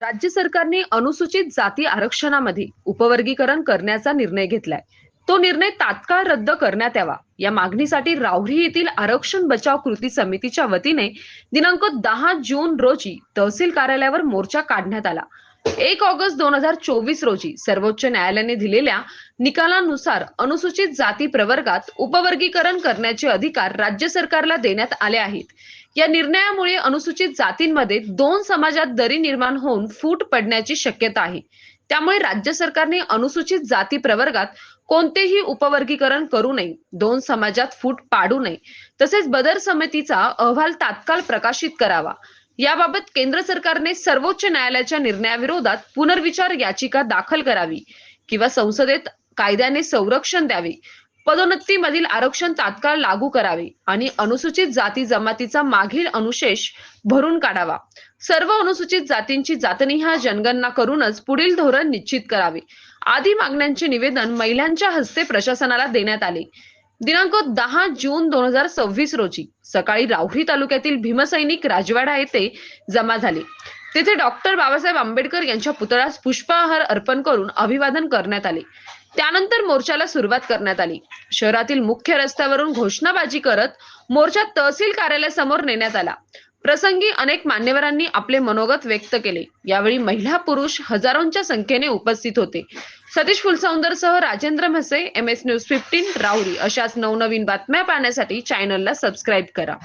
राज्य सरकारने अनुसूचित जाती आरक्षणामध्ये उपवर्गीकरण करण्याचा निर्णय घेतलाय. तो निर्णय तात्काळ रद्द करण्यात यावा या मागणीसाठी राहुरी येथील आरक्षण बचाव कृती समितीच्या वतीने दिनांक 10 जून रोजी तहसील कार्यालयावर मोर्चा काढण्यात आला. 1 ऑगस्ट 2024 रोजी सर्वोच्च न्यायालयाने दिलेल्या निकालानुसार अनुसूचित जाती प्रवर्गात उपवर्गीकरण करण्याचे अधिकार राज्य सरकारला देण्यात आले आहेत. या निर्णयामुळे अनुसूचित जातींमध्ये दोन समाजात दरी निर्माण होऊन फूट पडण्याची शक्यता आहे. त्यामुळे राज्य सरकारने अनुसूचित जाती प्रवर्गात कोणतेही उपवर्गीकरण करू नये, दोन समाजात फूट पाडू नये, तसेच बदर समितीचा अहवाल तात्काळ प्रकाशित करावा. याबाबत केंद्र सरकारने सर्वोच्च न्यायालयाच्या निर्णयाविरोधात पुनर्विचार याचिका दाखल करावी किंवा संसदेत कायद्याने संरक्षण द्यावे. पदोन्नतीमधील आरक्षण तात्काळ लागू करावे आणि अनुसूचित जाती जमातीचा मागील अनुशेष भरून काढावा. सर्व अनुसूचित जातींची जातनिहाय जनगणना करूनच पुढील धोरण निश्चित करावे. आदी मागण्यांचे निवेदन महिलांच्या हस्ते प्रशासनाला देण्यात आले. दिनांक 10 जून 2026 रोजी सकाळी राहुरी तालुक्यातील भीमसैनिक राजवाडा येथे जमा झाले. तेथे डॉक्टर बाबासाहेब आंबेडकर यांच्या पुतळ्यास पुष्पहार अर्पण करून अभिवादन करण्यात आले. त्यानंतर मोर्चाला सुरुवात करण्यात आली. शहरातील मुख्य रस्त्यावरून घोषणाबाजी करत मोर्चा तहसील कार्यालयासमोर नेण्यात आला. प्रसंगी अनेक मान्यवरांनी आपले मनोगत व्यक्त केले. यावेळी महिला पुरुष हजारोंच्या संख्येने उपस्थित होते. सतीश फुलसौंदरसह राजेंद्र म्हसे, MS न्यूज 15 राहुरी. अशाच नवनवीन बातम्या पाहण्यासाठी चॅनलला सबस्क्राईब करा.